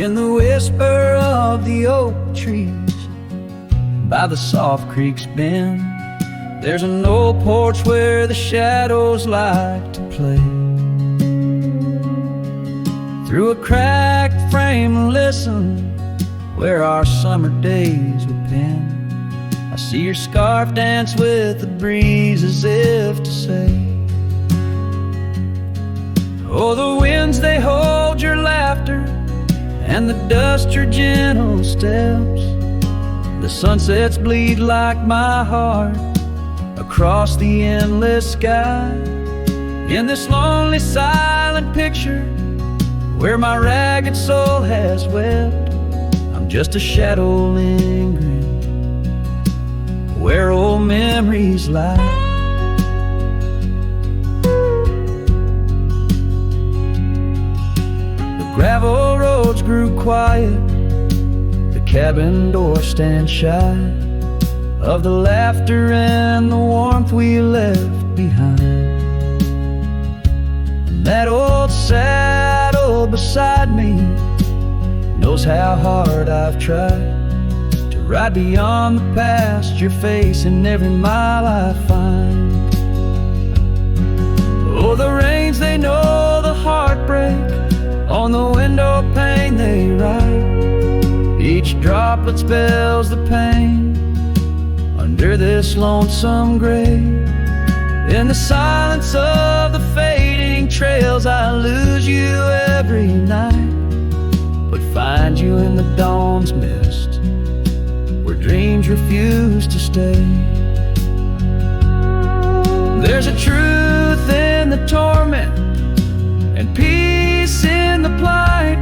in the whisper of the oak trees by the soft creek's bend. There's an old porch where the shadows like to play. Through a cracked frame, listen where our summer days were penned. I see your scarf dance with the breeze as if to say, oh, the winds, they hold your laughter, and the dust your gentle steps. The sunsets bleed like my heart across the endless sky. In this lonely silent picture where my ragged soul has wept, I'm just a shadow lingering where old memories lie. The gravel roads grew quiet, the cabin door stands shy of the laughter and the warmth we left behind. And that old saddle beside me knows how hard I've tried to ride beyond the past, your face in every mile I find. Oh, the rains, they know the heartbreak, on the window pane they write. Each droplet spells the pain under this lonesome grave. In the silence of the fading trails, I lose you every night, but find you in the dawn's mist where dreams refuse to stay. There's a truth in the torment and peace in the plight,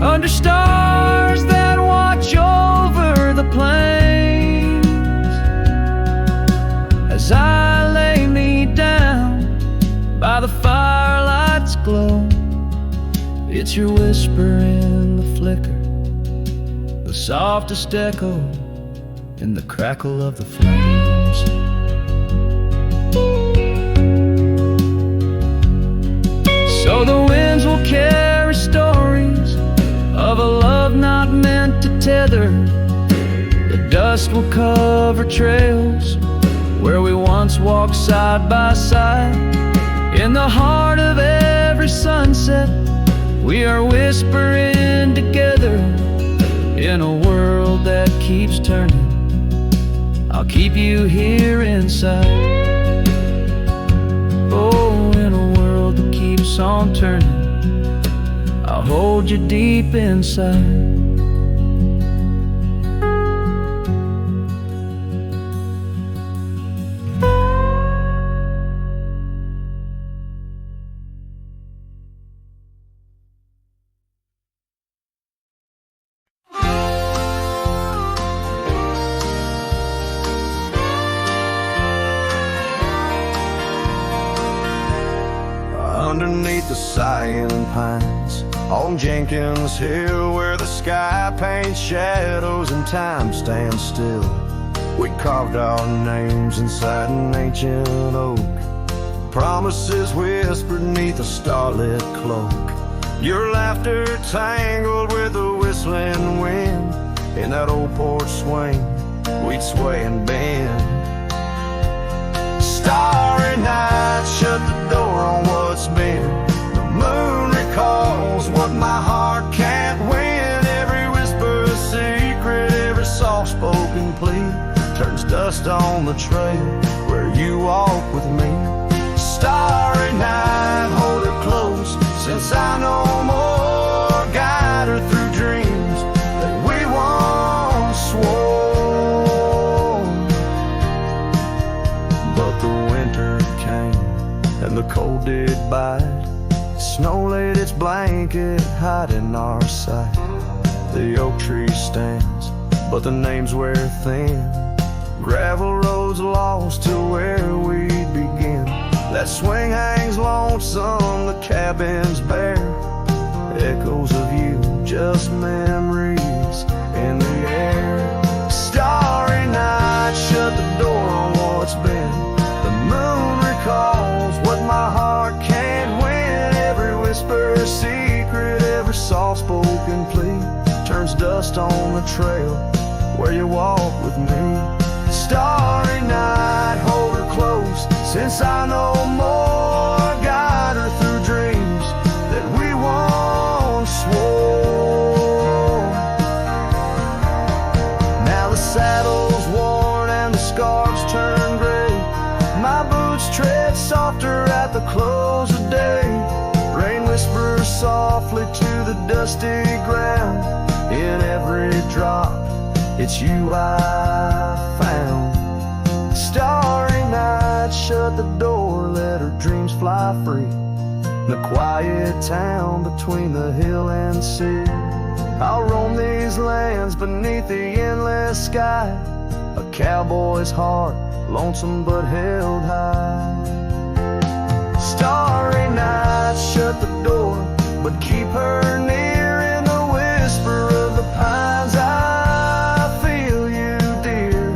under stars that watch over the plains. As I lay me down by the firelight's glow, it's your whisper in the flicker, the softest echo in the crackle of the flames. So the winds will carry stories of a love not meant to tether. The dust will cover trails where we once walked side by side. In the heart of every sunset, we are whispering together. In a world that keeps turning, I'll keep you here inside. Oh, in a world that keeps on turning, I'll hold you deep inside. Underneath the sighing pines on Jenkins Hill, where the sky paints shadows and time stands still, we carved our names inside an ancient oak, promises whispered neath a starlit cloak. Your laughter tangled with the whistling wind. In that old porch swing, we'd sway and bend. Starry night shut the door on what's been. The moon recalls what my heart can't win. Every whisper a secret, every soft-spoken plea turns dust on the trail where you walk with me. Starry night, hold her close, since I no more, guide her through dreams that we once swore. But the winter came and the cold did bite. Snow laid its blanket hiding our sight. The oak tree stands, but the names wear thin. Gravel roads lost to where we'd begin. That swing hangs lonesome, the cabin's bare. Echoes of you, just memories in the air. Starry night, shut the door on what's been. The moon recalls what my heart can't win. Every whisper a secret, every soft-spoken plea dust on the trail where you walk with me. Starry night, hold her close, since I know more. Guide her through dreams that we once swore. Now the saddle's worn and the scarves turn gray. My boots tread softer at the close of day. Rain whispers softly to the dusty ground. In every drop, it's you I found. Starry night, shut the door, let her dreams fly free. The quiet town between the hill and sea. I'll roam these lands beneath the endless sky. A cowboy's heart, lonesome but held high. Starry night, shut the door, but keep her near. In the whisper of the pines, I feel you, dear.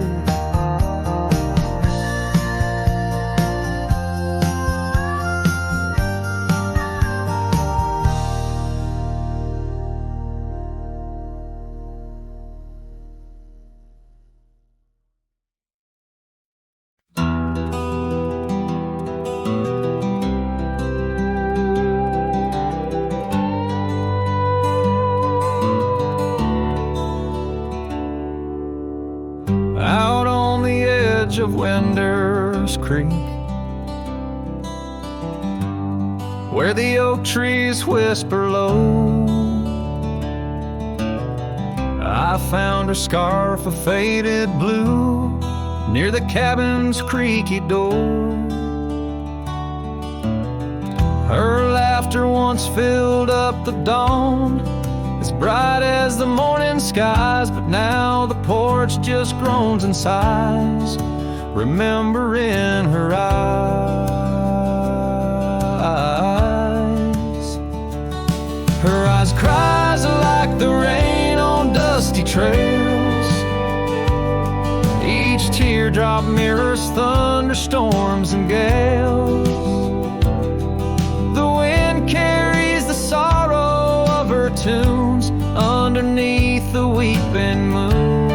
Out on the edge of Winder's Creek, where the oak trees whisper low, I found her scarf of faded blue near the cabin's creaky door. Her laughter once filled up the dawn, as bright as the morning skies, but now the porch just groans and sighs, remembering her eyes. Her eyes cries like the rain on dusty trails. Each teardrop mirrors thunderstorms and gales. The wind carries the sorrow of her tunes underneath the weeping moon.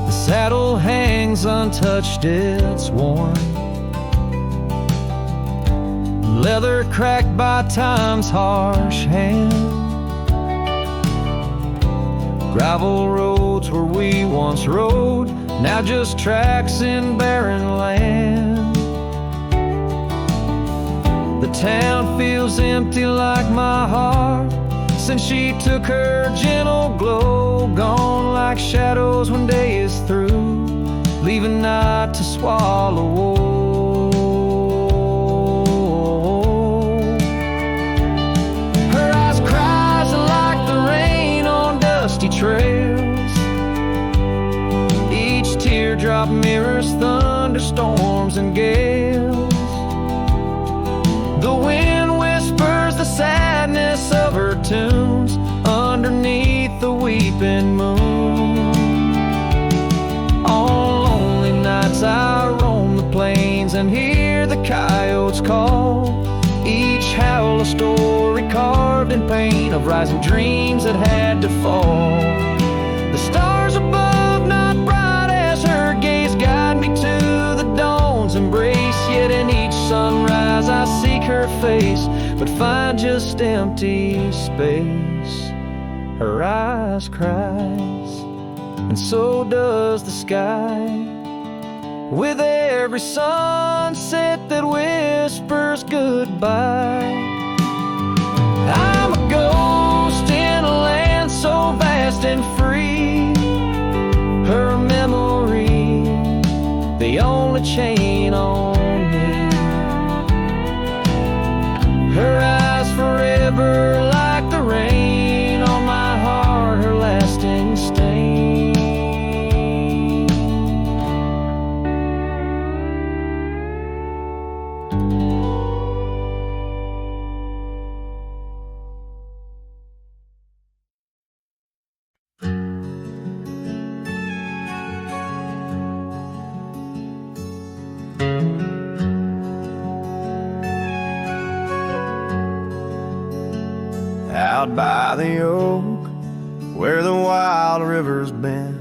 The saddle hangs untouched, it's worn, leather cracked by time's harsh hand. Gravel roads where we once rode, now just tracks in barren land. The town feels empty like my heart since she took her gentle glow. Gone like shadows when day is through, leaving night to swallow whole. Her eyes cries like the rain on dusty trails. Each teardrop mirrors thunderstorms and gales. The wind whispers the sadness of her tunes underneath the weeping moon. On lonely nights I roam the plains and hear the coyotes call, each howl a story carved in pain of rising dreams that had to fall. The stars above not bright as her gaze guide me to the dawn's embrace, yet in each sunrise I seek her face, but find just empty space. Her eyes cries, and so does the sky, with every sunset that whispers goodbye. I'm a ghost in a land so vast and free. Her memory, the only chain on me. Her eyes forever like the rain on my heart, her lasting stain. out by the oak where the wild river's been,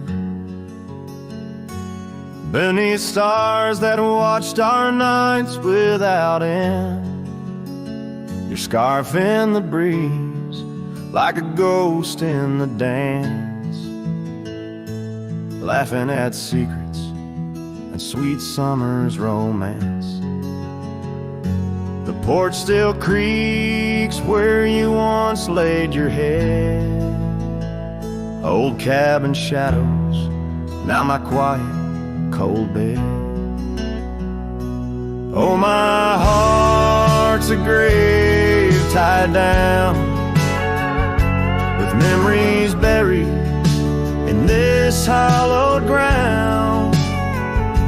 beneath stars that watched our nights without end. Your scarf in the breeze, like a ghost in the dance, laughing at secrets and sweet summer's romance. The porch still creaks where you once laid your head. Old cabin shadows, now my quiet, cold bed. Oh, my heart's a grave tied down, with memories buried in this hallowed ground.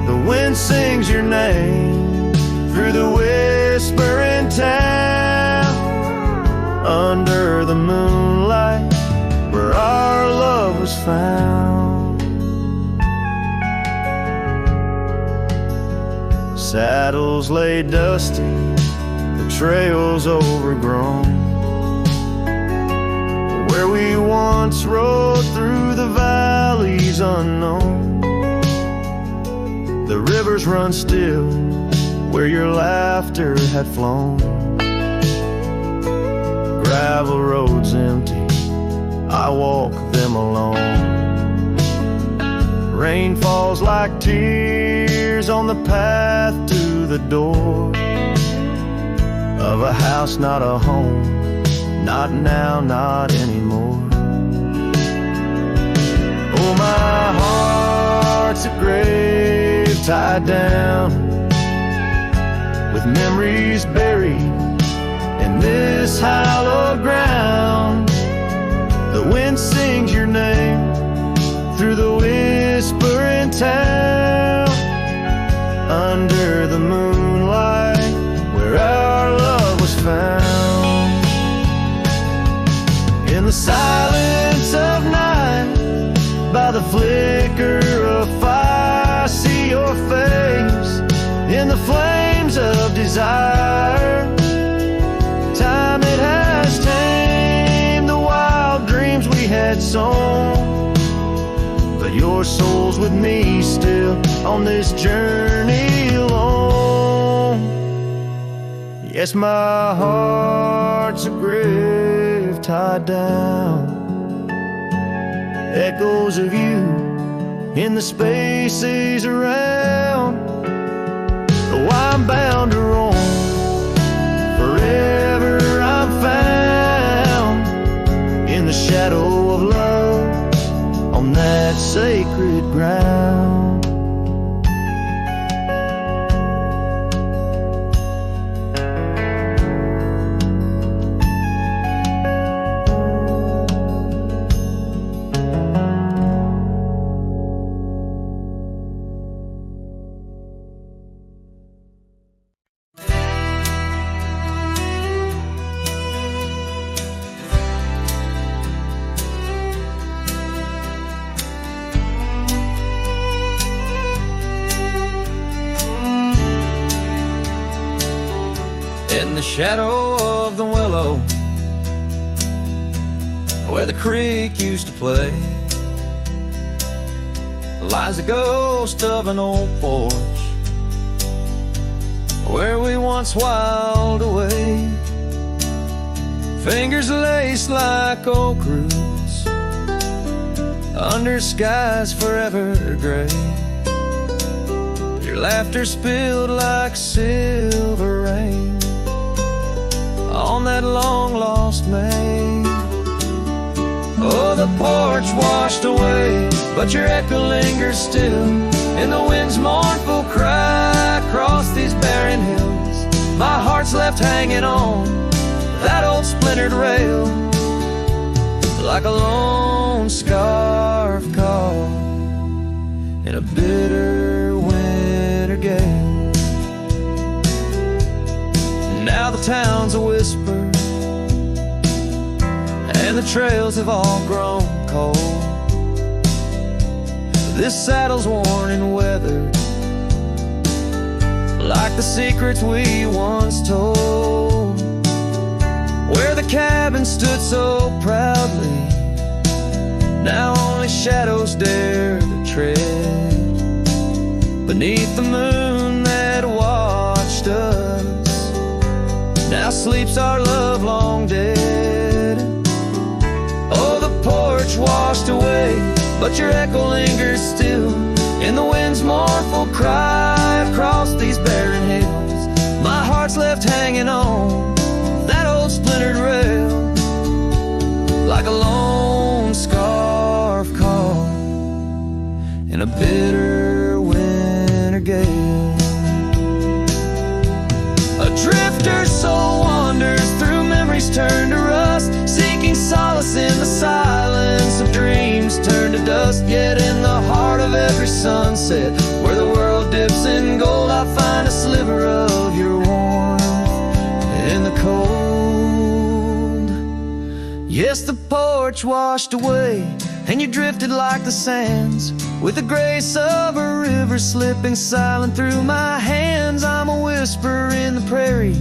The wind sings your name through the whispering town, under the moonlight where our love was found. Saddles lay dusty, the trails overgrown, where we once rode through the valleys unknown. The rivers run still where your laughter had flown. Gravel roads empty, I walk them alone. Rain falls like tears on the path to the door of a house, not a home, not now, not anymore. Oh, my heart's a grave tied down, with memories buried in this hallowed ground. The wind sings your name through the whispering town, under the moonlight where our love was found. In the silence of night, by the flicker of fire, I see your face in the flames of desire. Time it has tamed the wild dreams we had sown, but your soul's with me still on this journey alone. Yes, my heart's a grave tied down, echoes of you in the spaces around. Oh, I'm bound to roam, forever I'm found in the shadow of love on that sacred ground. In the shadow of the willow, where the creek used to play, lies the ghost of an old porch where we once whiled away. Fingers laced like oak roots under skies forever gray. Your laughter spilled like silver rain on that long-lost May. Oh, the porch washed away, but your echo lingers still in the wind's mournful cry across these barren hills. My heart's left hanging on that old splintered rail, like a lone scarf caught in a bitter winter gale. Now the town's a whisper, and the trails have all grown cold. This saddle's worn and weathered, like the secrets we once told. where the cabin stood so proudly. Now only shadows dare to tread beneath the moon that watched us. Now sleeps our love long dead. Oh, the porch washed away, but your echo lingers still in the wind's mournful cry across these barren hills. My heart's left hanging on that old splintered rail, like a lone scarf caught in a bitter winter gale. A drifter's soul wanders through memories turned to rust, seeking solace in the silence of dreams turned to dust. Yet in the heart of every sunset, where the world dips in gold, I find a sliver of your warmth in the cold. Yes, the porch washed away, and you drifted like the sands, with the grace of a river slipping silent through my hands. I'm a whisper in the prairie,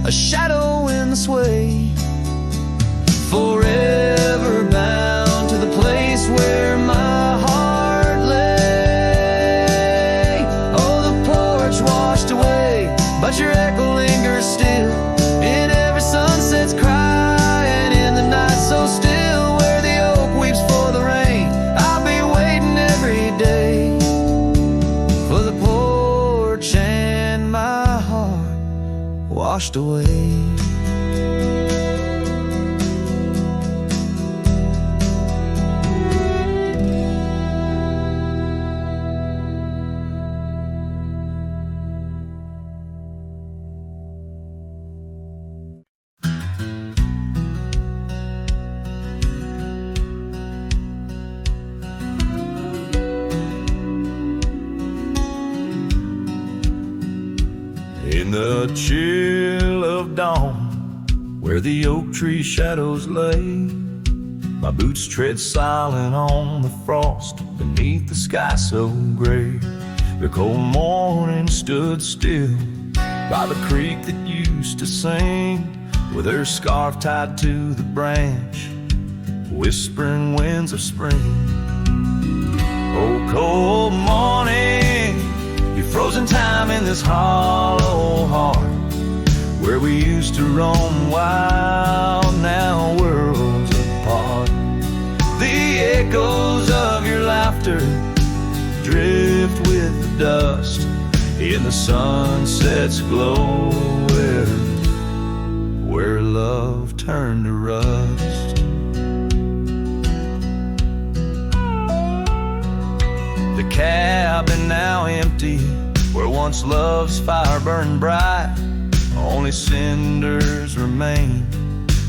a shadow in the sway, forever bound to the place where my heart lay. Oh, the porch washed away, but your echo lingers still in every sunset's cry, and in the night so still where the oak weeps for the rain. I'll be waiting every day for the porch and my heart washed away. In the chill of dawn, where the oak tree shadows lay, my boots tread silent on the frost beneath the sky so gray. The cold morning stood still by the creek that used to sing, with her scarf tied to the branch, whispering winds of spring. Oh, cold morning, you frozen time in this hollow heart, where we used to roam wild, now worlds apart. The echoes of your laughter drift with the dust in the sunset's glow, where love turned to rust. The cabin now empty, where once love's fire burned bright, only cinders remain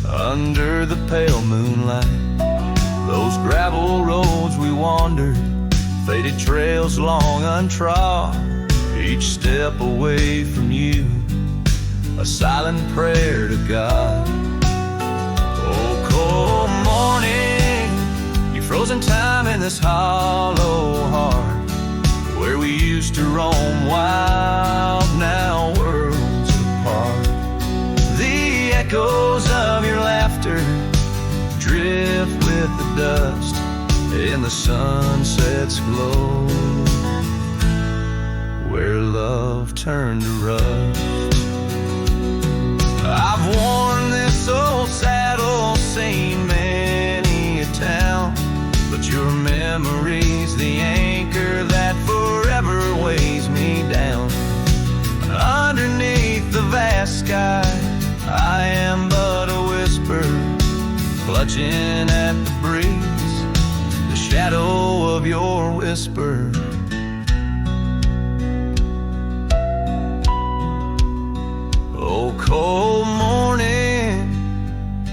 under the pale moonlight. Those gravel roads we wandered, faded trails long untrod, each step away from you, a silent prayer to God. Oh, cold morning, you frozen time in this hollow heart, where we used to roam wild, now worlds apart. The echoes of your laughter drift with the dust in the sunset's glow, where love turned to rust. I've worn this old saddle, seen many a town, but your memory's the anchor that forever weighs me down. Underneath the vast sky, I am but a whisper, clutching at the breeze, the shadow of your whisper. Oh, cold morning,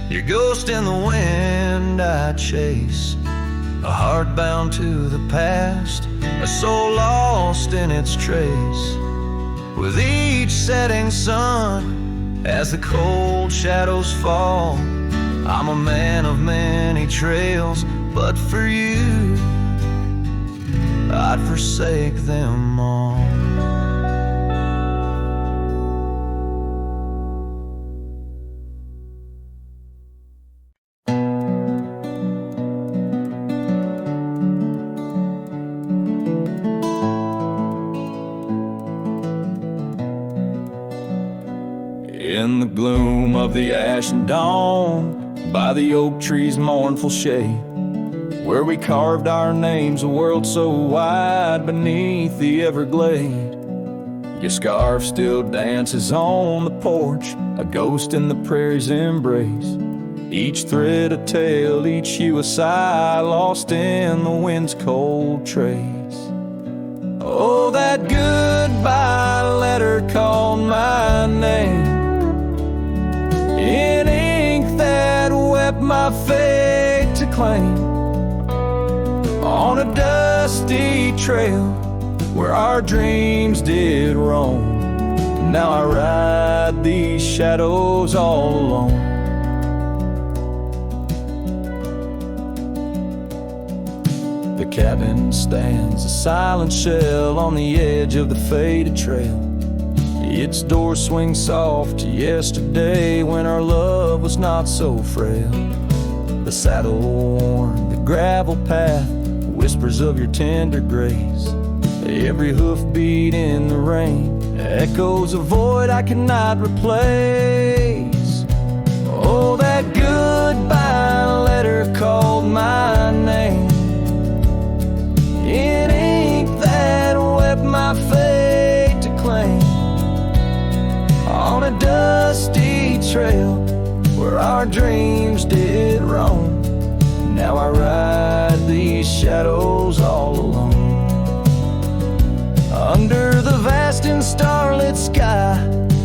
your ghost in the wind I chase, a heart bound to the past, a soul lost in its trace. With each setting sun, as the cold shadows fall, I'm a man of many trails, but for you, I'd forsake them all. in the gloom of the ashen dawn, by the oak tree's mournful shade, where we carved our names, a world so wide beneath the Everglade. Your scarf still dances on the porch, a ghost in the prairie's embrace. Each thread a tale, each hue a sigh, lost in the wind's cold trace. Oh, that goodbye letter called my name, in ink that wept my fate to claim, on a dusty trail where our dreams did roam. Now I ride these shadows all alone. The cabin stands a silent shell on the edge of the faded trail. Its door swings soft to yesterday when our love was not so frail. The saddle worn, the gravel path, whispers of your tender grace. Every hoofbeat in the rain echoes a void I cannot replace. Oh, that goodbye letter called my name, in ink that wept my fate to claim, on a dusty trail where our dreams did roam. Now I ride these shadows all alone. Under the vast and starlit sky,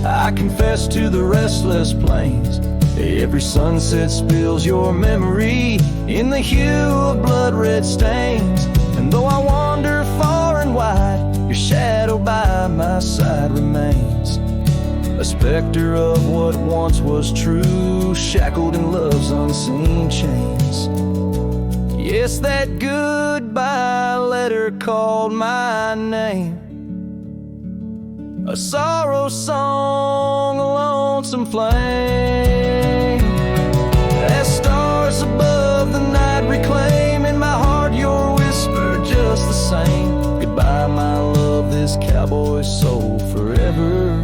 I confess to the restless plains. Every sunset spills your memory in the hue of blood-red stains. And though I wander far and wide, your shadow by my side remains, a specter of what once was true, shackled in love's unseen chains. Yes, that goodbye letter called my name, a sorrow song, a lonesome flame. As stars above the night reclaim in my heart your whisper just the same. Goodbye, my love, this cowboy soul forever,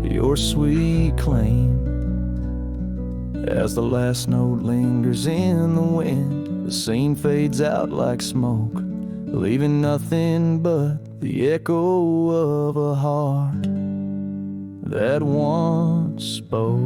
your sweet claim. As the last note lingers in the wind, the scene fades out like smoke, leaving nothing but the echo of a heart that once spoke.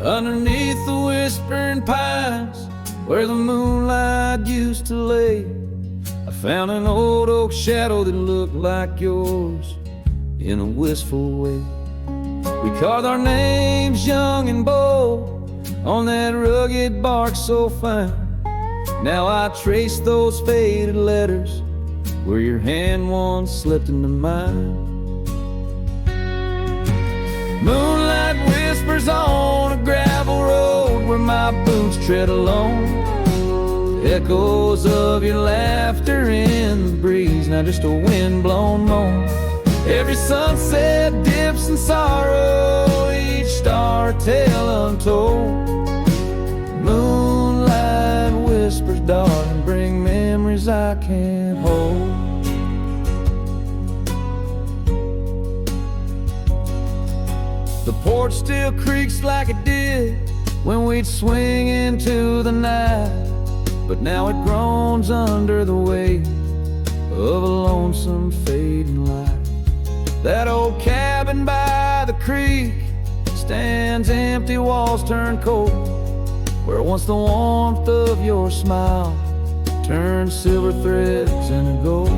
Underneath the whispering pines, where the moonlight used to lay, I found an old oak shadow that looked like yours in a wistful way. We carved our names young and bold on that rugged bark so fine. Now I trace those faded letters where your hand once slipped into mine. Moonlight whispers on a gravel road where my boots tread alone. Echoes of your laughter in the breeze, now just a wind-blown moan. Every sunset dips in sorrow, each star a tale untold. Moonlight whispers, darling, bring memories I can't hold. The porch still creaks like it did when we'd swing into the night, but now it groans under the weight of a lonesome fading light. That old cabin by the creek stands empty, walls turn cold, where once the warmth of your smile turned silver threads into gold.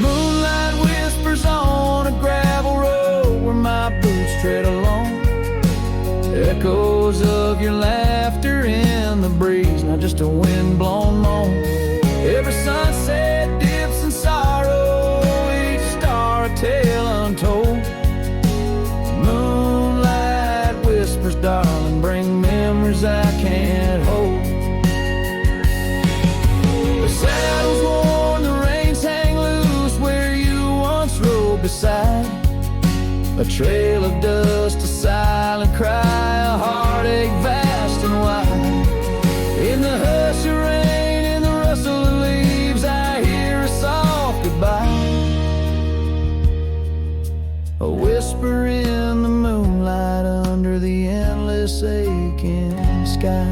Moonlight whispers on a gravel road where my boots tread alone. Echoes of your laughter in the breeze, not just a wind-blown moan. Every sunset dips in sorrow, each star a tale untold. Moonlight whispers, darling, bring memories I can't hold. The saddle's worn, the reins hang loose where you once trail of dust, a silent cry, a heartache vast and wide. In the hush of rain, in the rustle of leaves, I hear a soft goodbye. A whisper in the moonlight under the endless aching sky.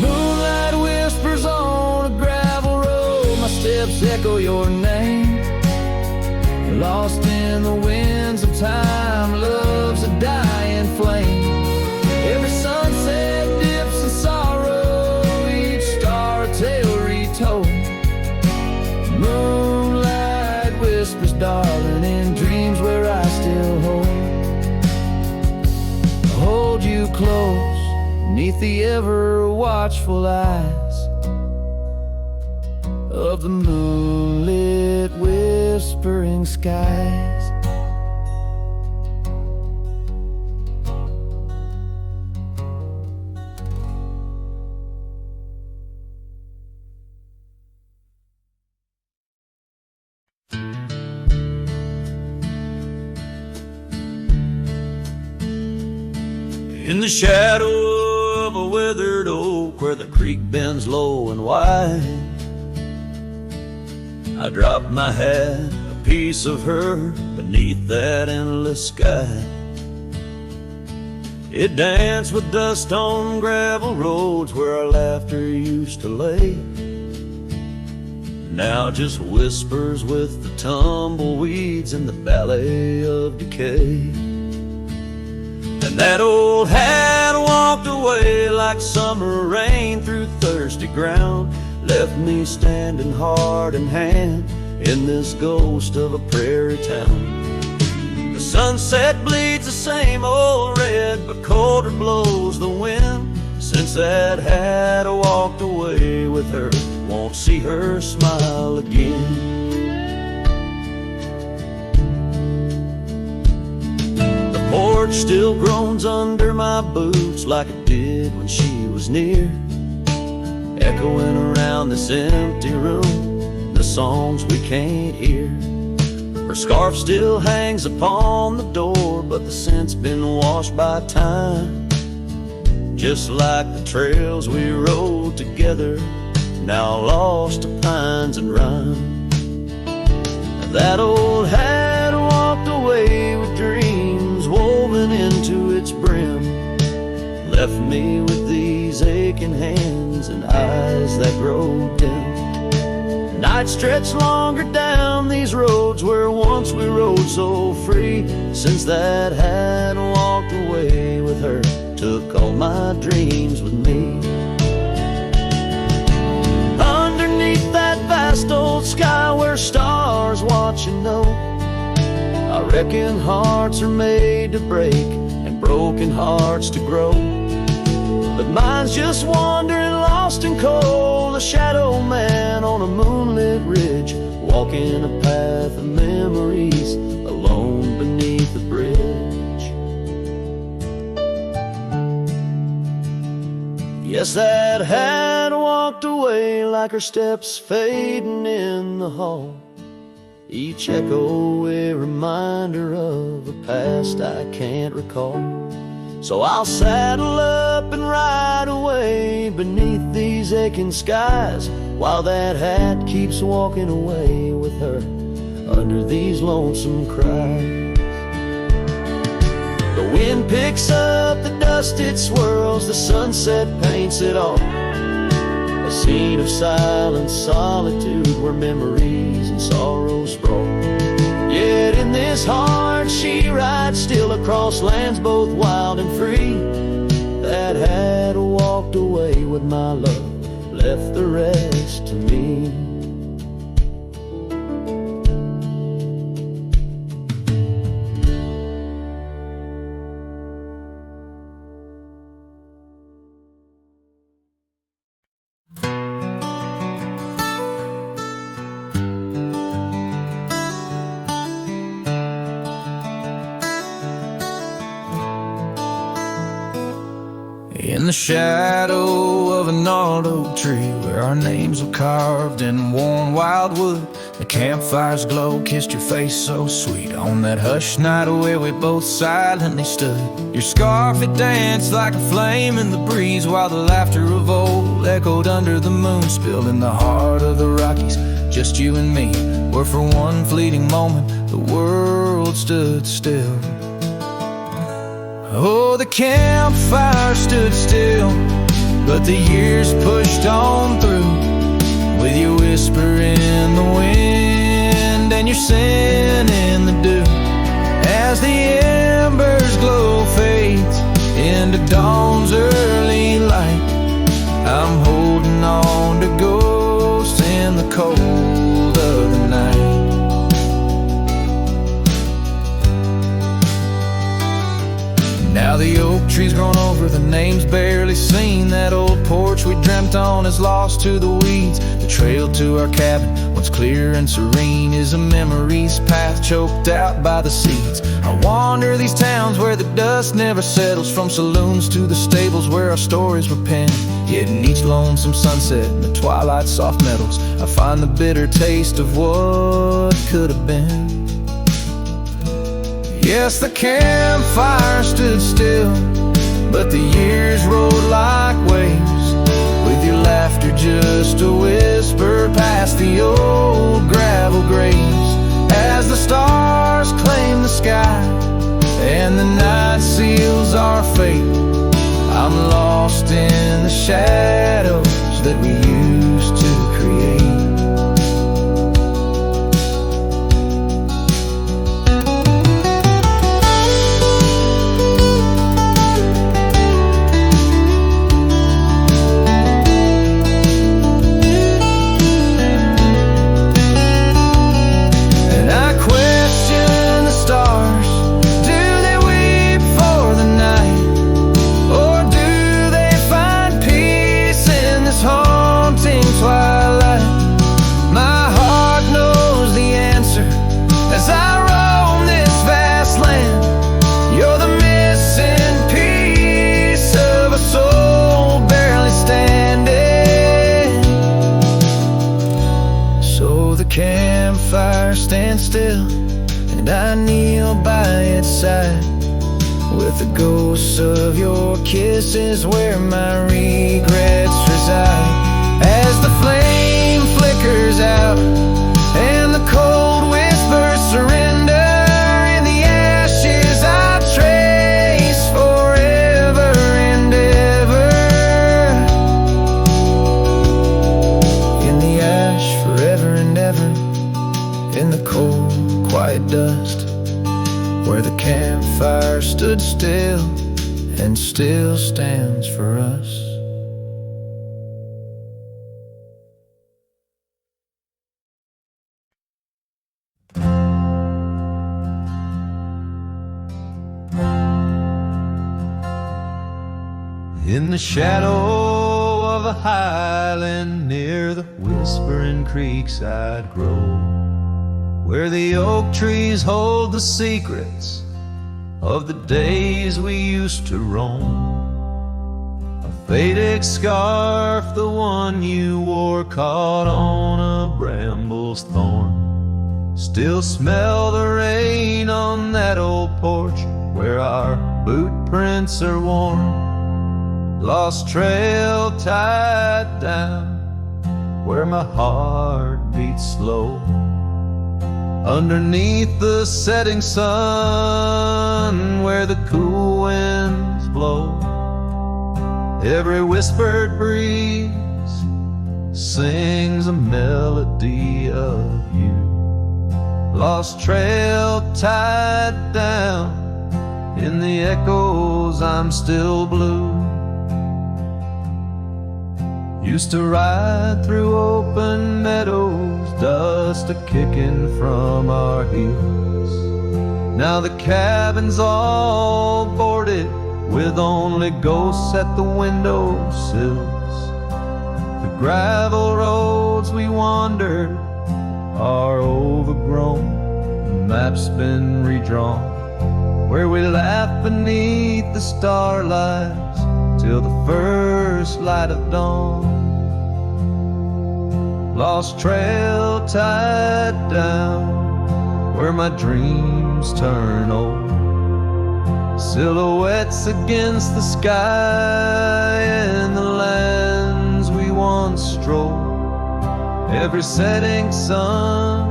Moonlight whispers on a gravel road, my steps echo your name. Lost in the winds of time, love's a dying flame. Every sunset dips in sorrow, each star a tale retold. Moonlight whispers, darling, in dreams where I still hold you close, neath the ever watchful eyes of the moonlit whispering skies. In the shadow of a withered oak where the creek bends low and wide, I dropped my hat, a piece of her, beneath that endless sky. It danced with dust on gravel roads where our laughter used to lay. Now just whispers with the tumbleweeds and the ballet of decay. And that old hat walked away like summer rain through thirsty ground, left me standing heart in hand in this ghost of a prairie town. The sunset bleeds the same old red, but colder blows the wind. Since that hat walked away with her, won't see her smile again. The porch still groans under my boots like it did when she was near, echoing around this empty room, the songs we can't hear. Her scarf still hangs upon the door, but the scent's been washed by time, just like the trails we rode together, now lost to pines and rime. That old hat walked away with dreams woven into its brim, left me with these aching hands and eyes that grow dim. Night stretched longer down these roads where once we rode so free. Since that hat walked away with her, took all my dreams with me. Underneath that vast old sky where stars watch and know, I reckon hearts are made to break and broken hearts to grow. But mine's just wandering lost and cold, a shadow man on a moonlit ridge, walking a path of memories alone beneath the bridge. Yes, that hat walked away like her steps fading in the hall, each echo a reminder of a past I can't recall. So I'll saddle up and ride away beneath these aching skies, while that hat keeps walking away with her under these lonesome cries. The wind picks up the dust it swirls, the sunset paints it all, a scene of silent solitude where memories and sorrows sprawl. Yet in this heart she rides still across lands both wild and free. That hat walked away with my love, left the rest to me. In the shadow of a gnarled oak tree, where our names were carved in warm wildwood, the campfire's glow kissed your face so sweet. On that hushed night where we both silently stood, your scarf it danced like a flame in the breeze, while the laughter of old echoed under the moon. Spilled in the heart of the Rockies, just you and me, where for one fleeting moment the world stood still. Oh, the campfire stood still, but the years pushed on through, with your whisper in the wind and your sin in the dew. As the embers glow fades into dawn's early light, I'm holding on to ghosts in the cold of the night. Now the oak tree's grown over, the name's barely seen. That old porch we dreamt on is lost to the weeds. The trail to our cabin, once clear and serene, is a memory's path choked out by the seeds. I wander these towns where the dust never settles, from saloons to the stables where our stories were penned. Yet in each lonesome sunset, in the twilight's soft metals, I find the bitter taste of what could have been. Yes, the campfire stood still, but the years rolled like waves, with your laughter just a whisper past the old gravel graves. As the stars claim the sky and the night seals our fate, I'm lost in the shadows that we used to create. Campfire stands still, and I kneel by its side, with the ghosts of your kisses where my regrets reside. As the flame flickers out and the cold whispers surrender, in the ashes I trace forever and ever. In the ash forever and ever, in the cold, quiet dust, where the campfire stood still and still stands for us. In the shadow of a highland near the whispering creekside grove, where the oak trees hold the secrets of the days we used to roam, a faded scarf, the one you wore, caught on a bramble's thorn, still smell the rain on that old porch where our boot prints are worn. Lost trail tied down where my heart beats slow, underneath the setting sun where the cool winds blow. Every whispered breeze sings a melody of you. Lost trail tied down, in the echoes I'm still blue. Used to ride through open meadows, dust a-kicking from our heels. Now the cabin's all boarded, with only ghosts at the windowsills. The gravel roads we wandered are overgrown, the map's been redrawn, where we laugh beneath the starlight till the first light of dawn. Lost trail tied down where my dreams turn old. Silhouettes against the sky and the lands we once strolled. Every setting sun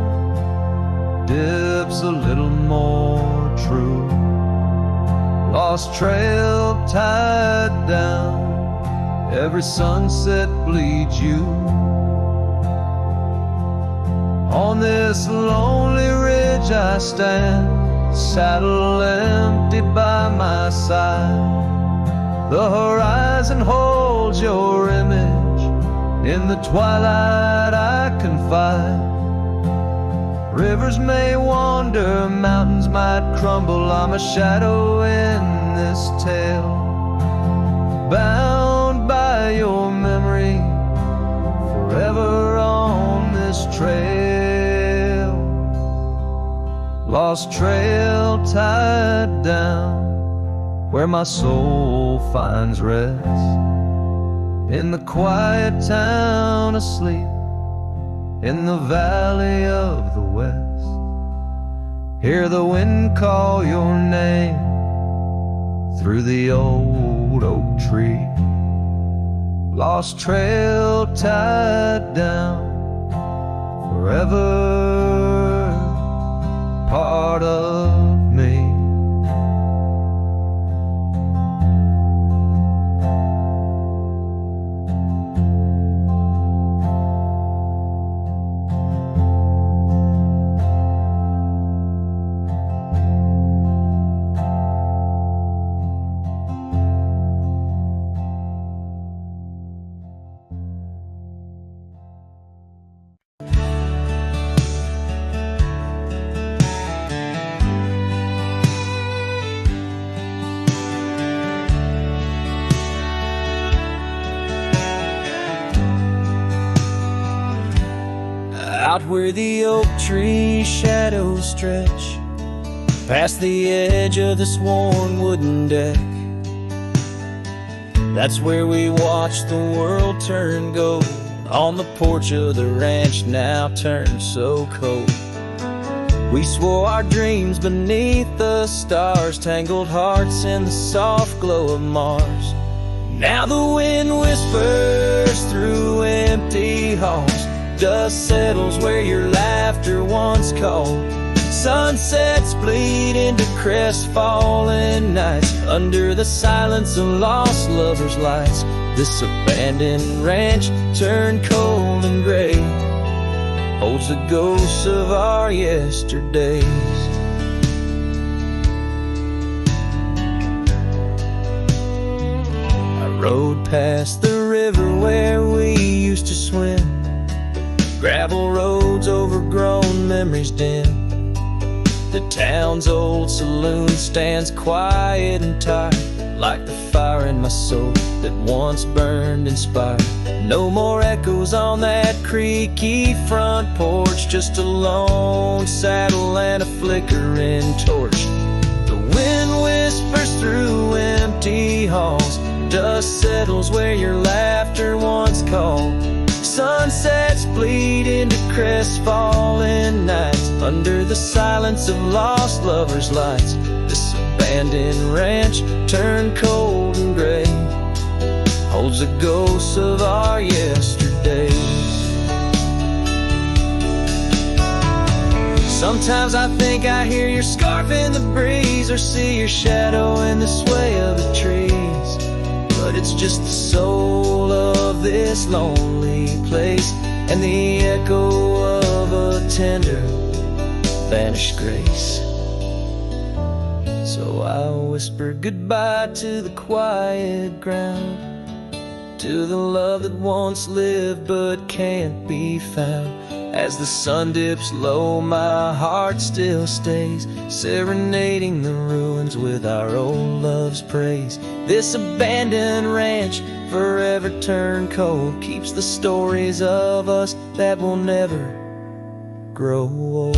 dips a little more true. Lost trail tied down, every sunset bleeds you. On this lonely ridge I stand, saddle empty by my side. The horizon holds your image, in the twilight I confide. Rivers may wander, mountains might crumble, I'm a shadow in this tale, bound by your memory, forever on this trail. Lost trail tied down, where my soul finds rest, in the quiet town asleep, in the valley of the west. Hear the wind call your name through the old oak tree. Lost trail tied down, forever part of me. Out where the oak tree shadows stretch, past the edge of this worn wooden deck. That's where we watch the world turn gold, on the porch of the ranch now turned so cold. We swore our dreams beneath the stars, tangled hearts in the soft glow of Mars. Now the wind whispers through empty halls, dust settles where your laughter once called. Sunsets bleed into crestfallen nights, under the silence of lost lovers' lights. This abandoned ranch turned cold and gray holds the ghosts of our yesterdays. I rode past the river where we used to swim, gravel roads overgrown, memories dim. The town's old saloon stands quiet and tired, like the fire in my soul that once burned inspired. No more echoes on that creaky front porch, just a lone saddle and a flickering torch. The wind whispers through empty halls, dust settles where your laughter once called. Sunsets bleed into crestfallen nights, under the silence of lost lovers' lights. This abandoned ranch turned cold and gray holds the ghosts of our yesterdays. Sometimes I think I hear your scarf in the breeze, or see your shadow in the sway of the trees. But it's just the soul of this lonely place, and the echo of a tender vanished grace. So I whisper goodbye to the quiet ground, to the love that once lived but can't be found. As the sun dips low, my heart still stays, serenading the ruins with our old love's praise. This abandoned ranch, forever turned cold, keeps the stories of us that will never grow old.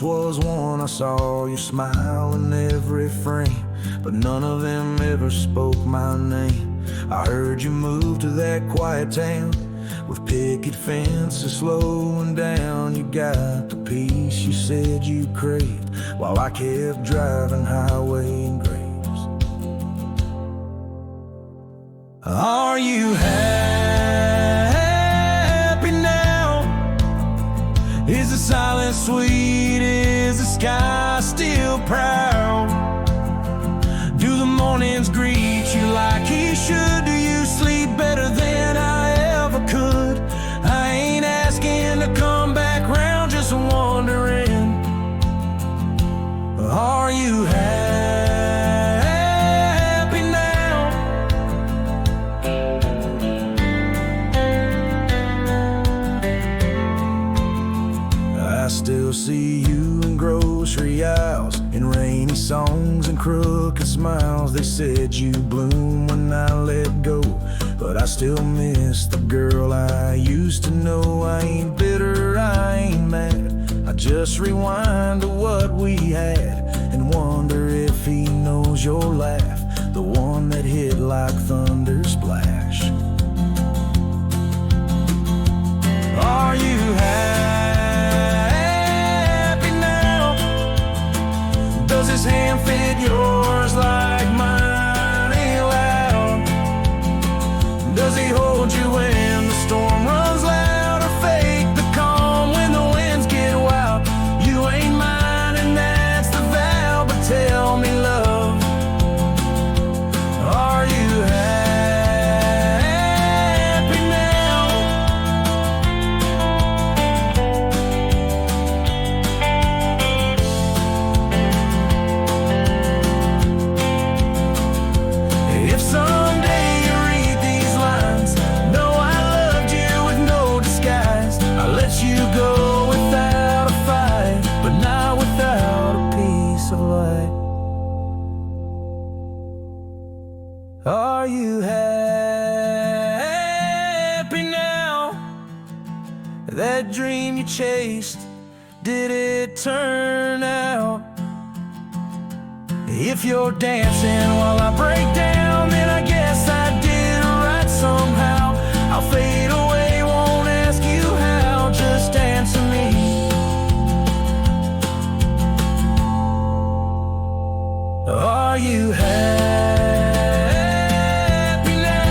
once was one. I saw you smile in every frame, but none of them ever spoke my name. I heard you move to that quiet town with picket fences slowing down. You got the peace you said you craved, while I kept driving highway and graves. Are you happy now? Is the silence sweet? Is the sky still proud? Do the mornings greet you like he should? Do you sleep better than I ever could? I ain't asking to come back round, just wondering. Are you happy now? I still see you in grocery aisles, in rainy songs and crooked smiles. They said you bloom when I let go, but I still miss the girl I used to know. I ain't bitter, I ain't mad. I just rewind to what we had and wonder if he knows your laugh, the one that hit like thunder splash. Are you happy now? Does his hand fit yours like mine ain't loud? Does he hold you when the storm runs loud, or fake the calm when the winds get wild? You ain't mine and that's the vow, but tell me, love, are you happy now? If someday you read these lines, know I loved you with no disguise. I let you go without a fight, but not without a piece of light. Are you happy now? That dream you chased, did it turn out? If you're dancing while I break down, then I guess I did right somehow. I'll fade away, won't ask you how, just answer me. Are you happy now?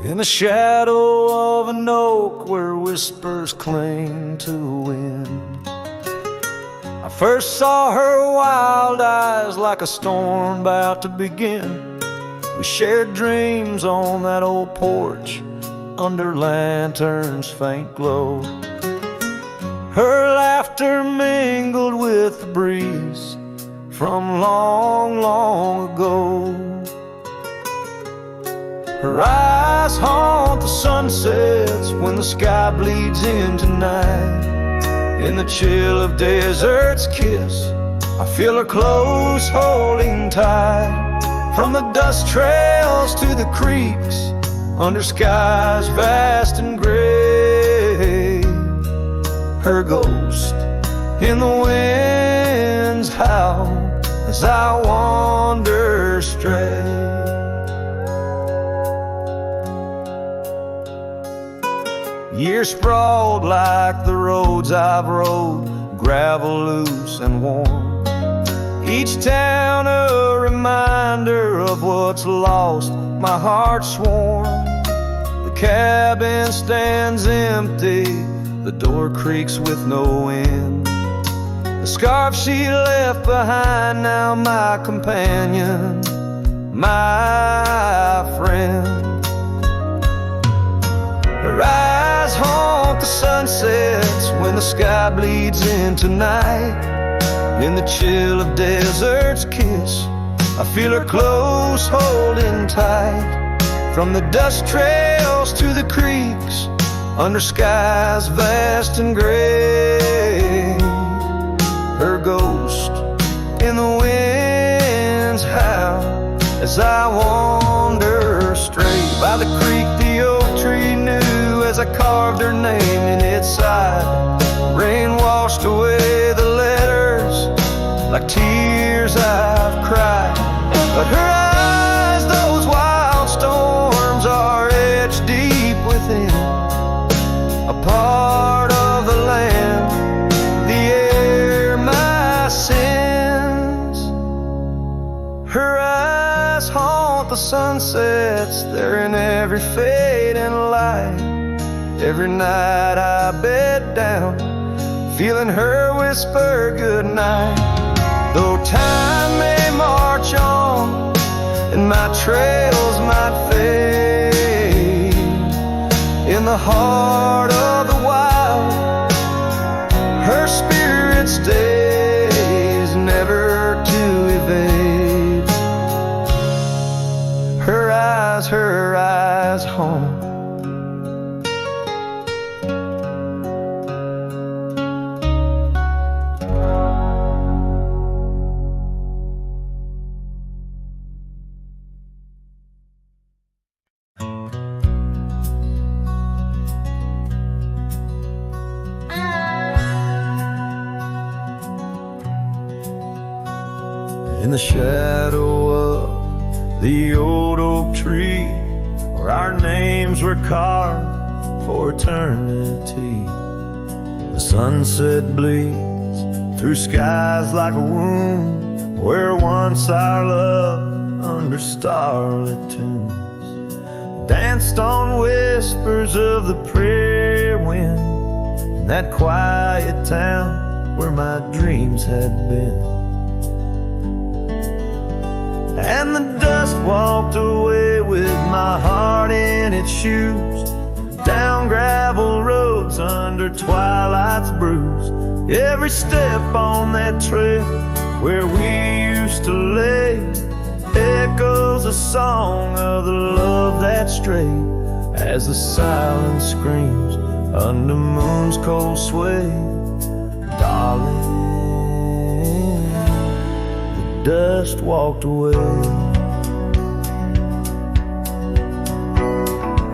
In the shadow of an oak where whispers cling to the wind, I first saw her wild eyes like a storm about to begin. We shared dreams on that old porch under lanterns' faint glow. Her laughter mingled with the breeze from long, long ago. Her eyes haunt the sunsets when the sky bleeds into night. In the chill of desert's kiss, I feel her close holding tight. From the dust trails to the creeks, under skies vast and gray, her ghost in the wind's howl as I wander stray. Years sprawled like the roads I've rode, gravel loose and warm. Each town a reminder of what's lost, my heart's warm. The cabin stands empty, the door creaks with no end. The scarf she left behind, now my companion, my friend. Her eyes haunt the sunsets when the sky bleeds into night. In the chill of desert's kiss, I feel her close, holding tight. From the dust trails to the creeks, under skies vast and gray, her ghost in the wind's howl as I wander straight. By the creek the oak tree knew as I carved her name in its side. Rain washed away the letters like tears I've cried. But her eyes, those wild storms, are etched deep within, a part of the land, the air, my sins. Her eyes haunt the sunsets, they're in every fading light. Every night I bed down, feeling her whisper goodnight. Though time may march on and my trails might fade, in the heart of the wild, her spirit stays, never to evade. Her eyes home. In the shadow of the old oak tree, where our names were carved for eternity, the sunset bleeds through skies like a wound, where once our love under starlit tunes danced on whispers of the prairie wind, in that quiet town where my dreams had been. And the dust walked away with my heart in its shoes, down gravel roads under twilight's bruise. Every step on that trail where we used to lay echoes a song of the love that strayed, as the silence screams under moon's cold sway. Darling, dust walked away.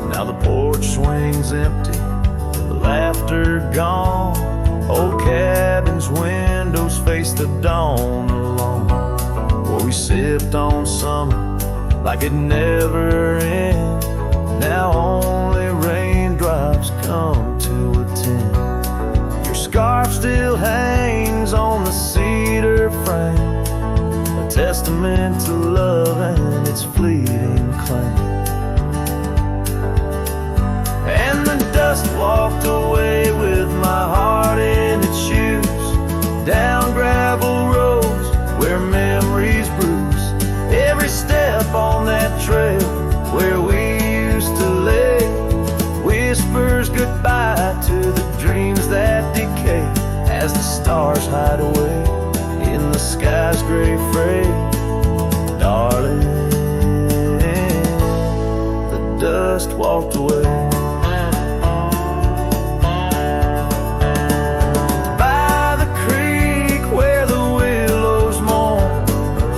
Now the porch swings empty, the laughter gone. Old cabins, windows face the dawn alone, where we sipped on summer like it never ends. Now only raindrops come to attend. Your scarf still hangs on the cedar frame, testament to love and its fleeting claim. And the dust walked away with my heart in its shoes, down gravel roads where memories bruise. Every step on that trail where we used to lay whispers goodbye to the dreams that decay, as the stars hide away in the sky's gray fray. Darling, the dust walked away. By the creek where the willows mourn,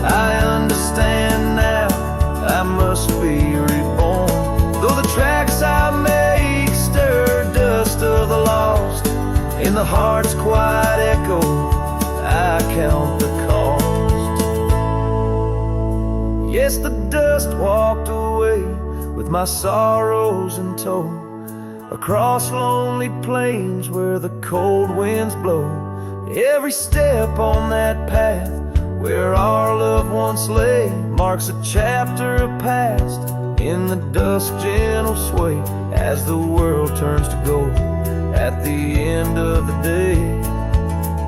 I understand now I must be reborn. Though the tracks I make stir dust of the lost, in the heart's quiet echo I count the cost. Yes, the dust walked away with my sorrows in tow, across lonely plains where the cold winds blow. Every step on that path where our love once lay marks a chapter of past, in the dusk's gentle sway, as the world turns to gold at the end of the day.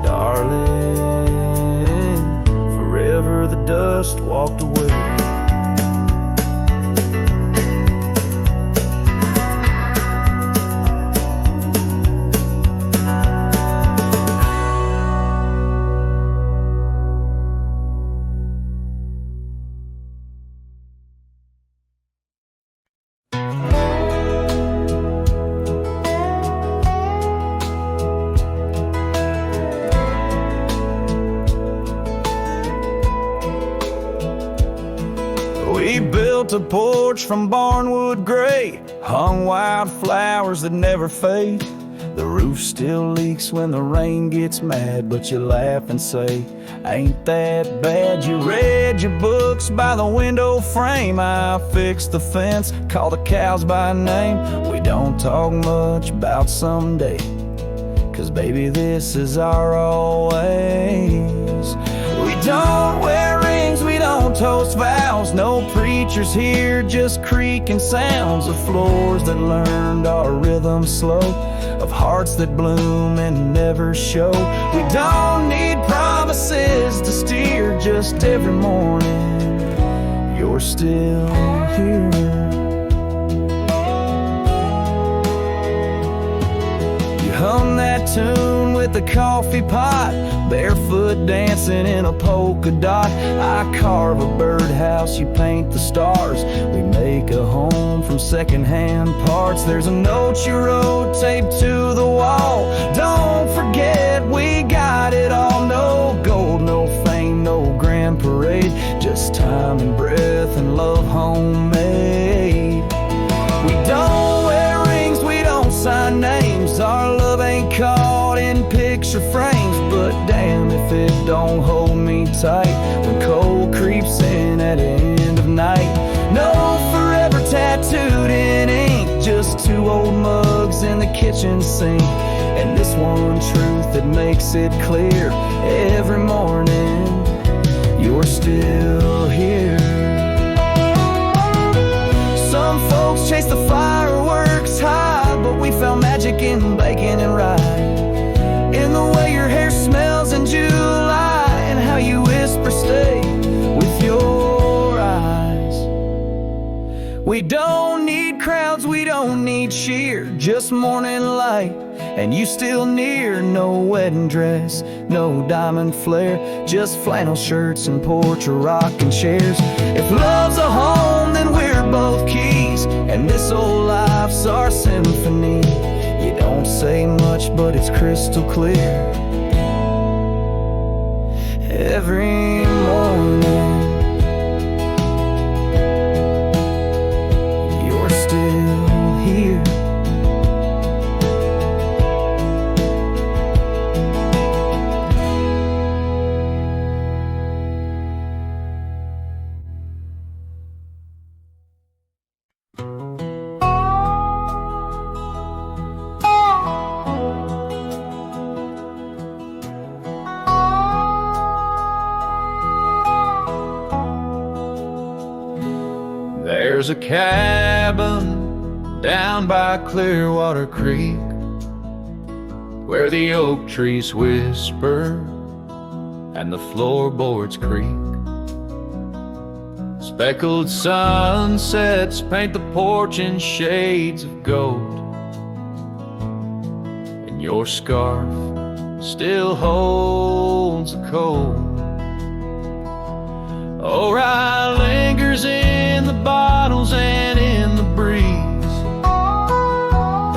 Darling, forever the dust walked away. built a porch from barnwood gray, hung wildflowers that never fade. The roof still leaks when the rain gets mad, but you laugh and say, ain't that bad? You read your books by the window frame. I fixed the fence, call the cows by name. We don't talk much about someday, 'cause baby, this is our always. We don't wear rings, we don't toast vows. No preachers here, just creaking sounds of floors that learned our rhythm slow, of hearts that bloom and never show. We don't need promises to steer, just every morning you're still here. You hum that tune with the coffee pot, barefoot dancing in a polka dot. I carve a birdhouse, you paint the stars. We make a home from secondhand parts. There's a note you wrote taped to the wall. Don't forget we got it all. No gold, no fame, no grand parade, just time and breath and love homemade. We don't wear rings, we don't sign names. Our love ain't caught in picture frames, but damn if it don't hold me tight when cold creeps in at the end of night. No forever tattooed in ink, just two old mugs in the kitchen sink, and this one truth that makes it clear every morning you're still here. Some folks chase the fireworks high, but we found magic in bacon and rye, in the way your hair smells in July, and how you whisper stay with your eyes. We don't need crowds, we don't need cheer, just morning light and you still near. No wedding dress, no diamond flare, just flannel shirts and porch or rocking chairs. If love's a home, then we're both keys, and this old life's our symphony. You don't say much, but it's crystal clear every morning you're still here. There's a cabin down by Clearwater Creek where the oak trees whisper and the floorboards creak. Speckled sunsets paint the porch in shades of gold, and your scarf still holds the cold. Oh, rye lingers in the bottles and in the breeze,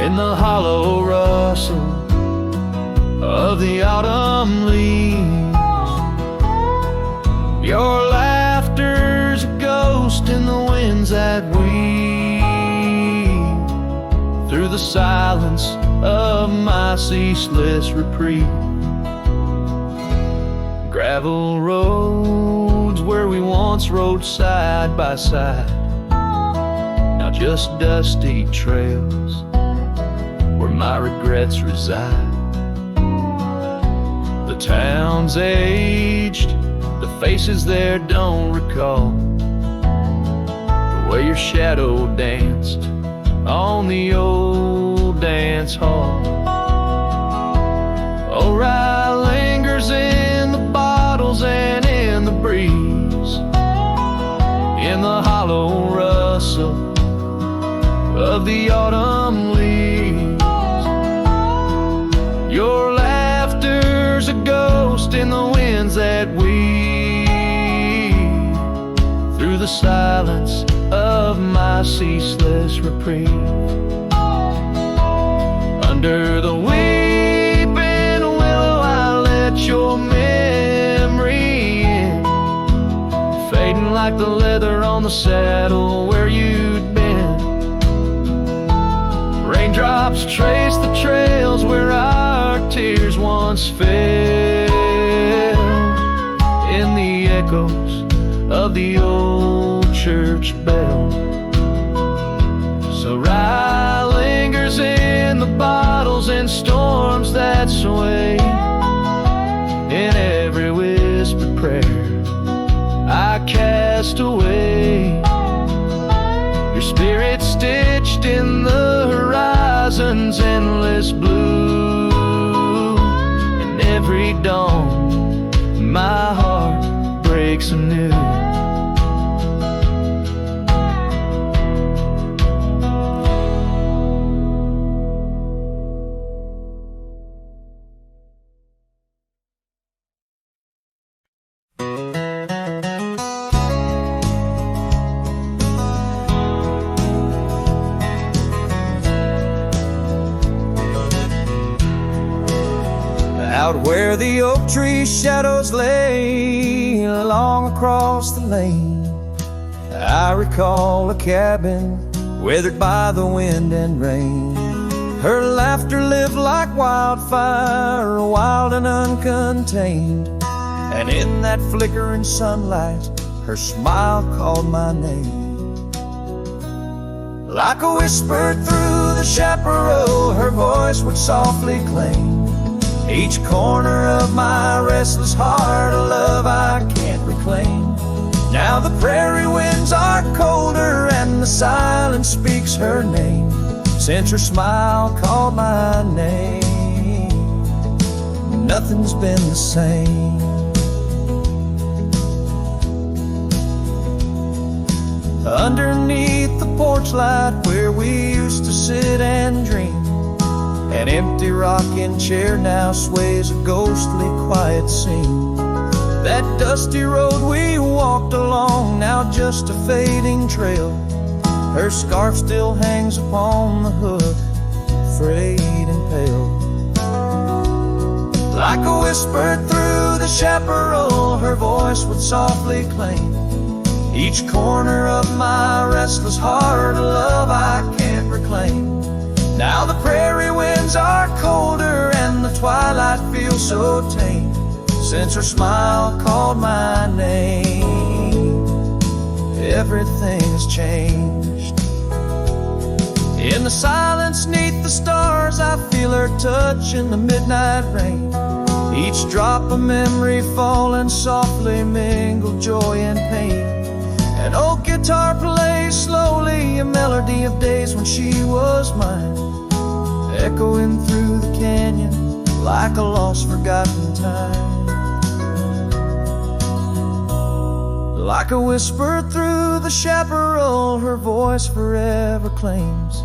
in the hollow rustle of the autumn leaves. Your laughter's a ghost in the winds that weave through the silence of my ceaseless reprieve. Gravel roads where we once rode side by side, now just dusty trails where my regrets reside. The town's aged, the faces there don't recall the way your shadow danced on the old dance hall. Oh, rye lingers in the bottles and in the breeze, in the hollow rustle of the autumn leaves. Your laughter's a ghost in the winds that weave through the silence of my ceaseless reprieve. Under the weeping willow I let your memory in, fading like the leather on the saddle where you'd been. Raindrops trace the trails where our tears once fell, in the echoes of the old church bell. So rye lingers in the bottles and storms that sway, in every whispered prayer I cast away. Your spirit stitched in the horizon's endless blue, and every dawn my heart breaks anew. Out where the oak tree shadows lay along across the lane, I recall a cabin weathered by the wind and rain. Her laughter lived like wildfire, wild and uncontained, and in that flickering sunlight her smile called my name. Like a whisper through the chaparral, her voice would softly claim each corner of my restless heart, a love I can't reclaim. Now the prairie winds are colder and the silence speaks her name. Since her smile called my name, nothing's been the same. Underneath the porch light where we used to sit and dream, an empty rocking chair now sways a ghostly quiet scene. That dusty road we walked along, now just a fading trail. Her scarf still hangs upon the hook, frayed and pale. Like a whisper through the chaparral, her voice would softly claim each corner of my restless heart, a love I can't reclaim. Now the prairie winds are colder and the twilight feels so tame. Since her smile called my name, everything has changed. In the silence neath the stars, I feel her touch in the midnight rain. Each drop a memory falling softly, mingled joy and pain. An old guitar plays slowly a melody of days when she was mine, echoing through the canyon like a lost forgotten time. Like a whisper through the chaparral, her voice forever claims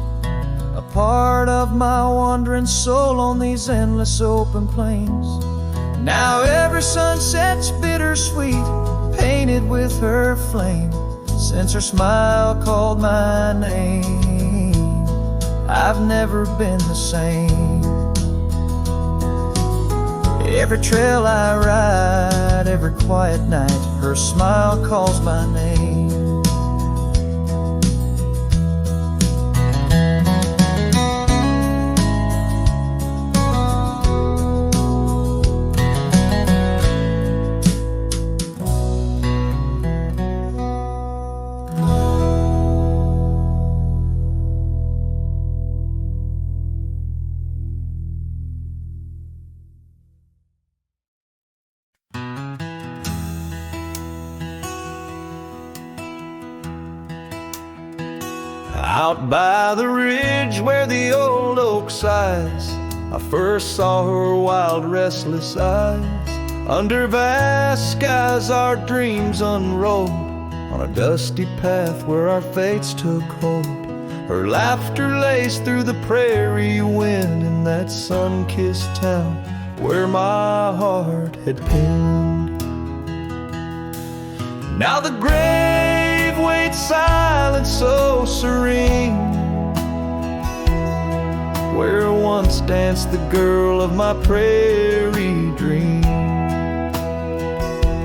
a part of my wandering soul on these endless open plains. Now every sunset's bittersweet, painted with her flame. Since her smile called my name, I've never been the same. Every trail I ride, every quiet night, her smile calls my name. Out by the ridge where the old oak sighs, I first saw her wild, restless eyes. Under vast skies our dreams unrolled, on a dusty path where our fates took hold. Her laughter laced through the prairie wind in that sun-kissed town where my heart had pinned. Now the grave waits silent, so serene, where once danced the girl of my prairie dream.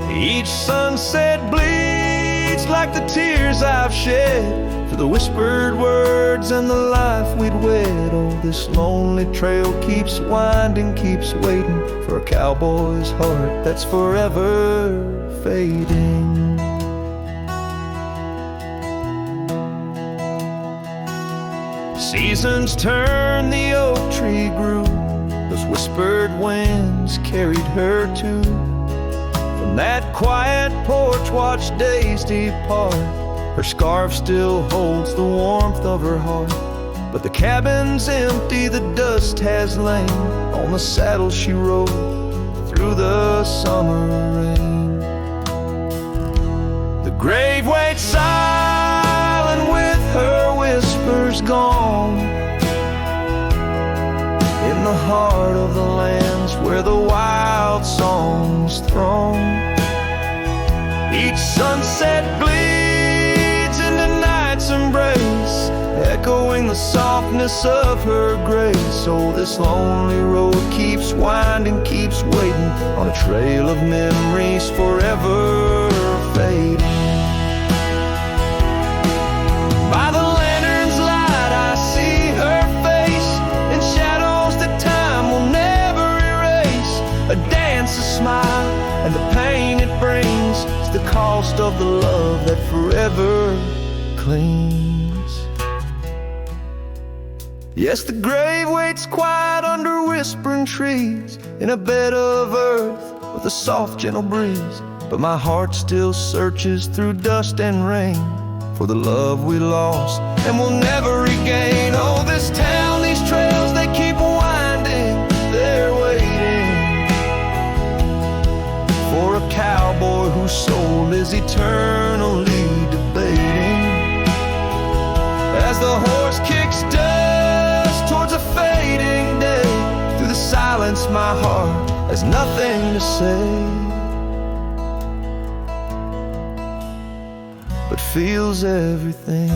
Each sunset bleeds like the tears I've shed for the whispered words and the life we'd wed. Oh, this lonely trail keeps winding, keeps waiting for a cowboy's heart that's forever fading. Seasons turn, the oak tree grew, those whispered winds carried her too. From that quiet porch, watch days depart. Her scarf still holds the warmth of her heart, but the cabin's empty, the dust has lain on the saddle she rode through the summer rain. The grave waits silent with her whispers gone, in the heart of the lands where the wild songs throng. Each sunset bleeds into night's embrace, echoing the softness of her grace. Oh, this lonely road keeps winding, keeps waiting on a trail of memories forever fading. By the lantern's light I see her face in shadows that time will never erase. A dance, a smile, and the pain it brings is the cost of the love that forever clings. Yes, the grave waits quiet under whispering trees, in a bed of earth with a soft gentle breeze. But my heart still searches through dust and rain for the love we lost and will never regain. Oh, this town, these trails, they keep winding, they're waiting for a cowboy whose soul is eternally debating. As the horse kicks dust towards a fading day, through the silence my heart has nothing to say, but feels everything.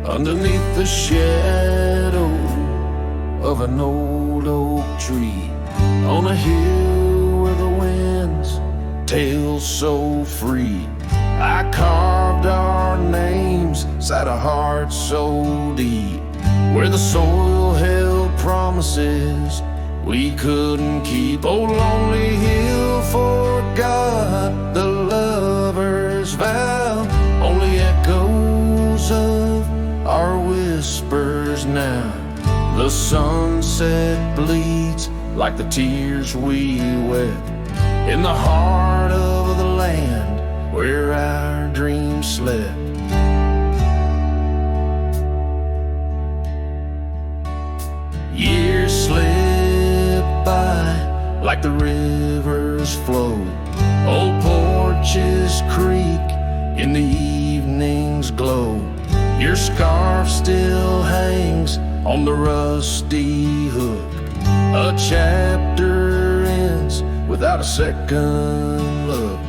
Underneath the shadow of an old oak tree, on a hill where the winds tail so free, I carved our names inside a heart so deep, where the soil held promises we couldn't keep. Oh, lonely hill, forgot the lover's vow, only echoes of our whispers now. The sunset bleeds like the tears we wept in the heart of the land where our dreams slept. Years slip by like the rivers flow, old porches creak in the evening's glow. Your scarf still hangs on the rusty hook. A chapter ends without a second look.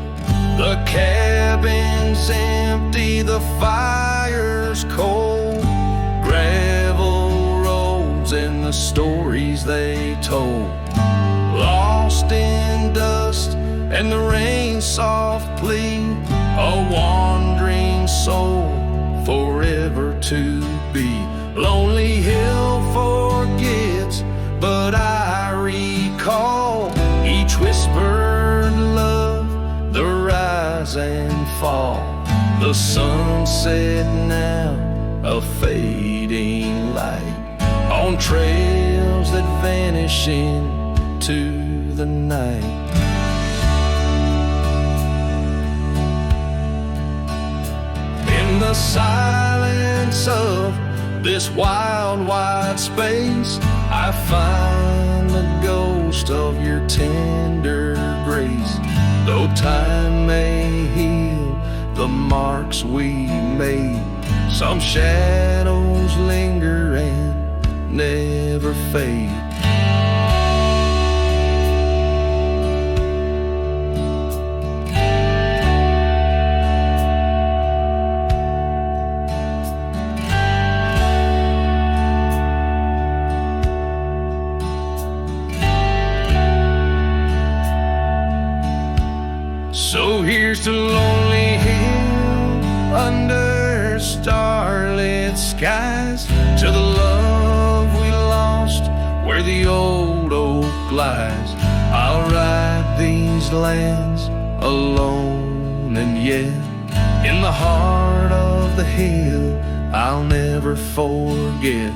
The cabin's empty, the fire's cold. Gravel roads and the stories they told, lost in dust and the rain's soft plea. A wandering soul forever to be. Lonely hill forgets, but I recall each whispered love, the rise and fall. The sunset now, a fading light on trails that vanish into the night. In the silence of this wild, wide space, I find the ghost of your tender grace. grace. Though time may heal the marks we made, some shadows linger and never fade. So here's to Lonely Hill under starlit skies, to the love we lost where the old oak lies. I'll ride these lands alone, and yet in the heart of the hill I'll never forget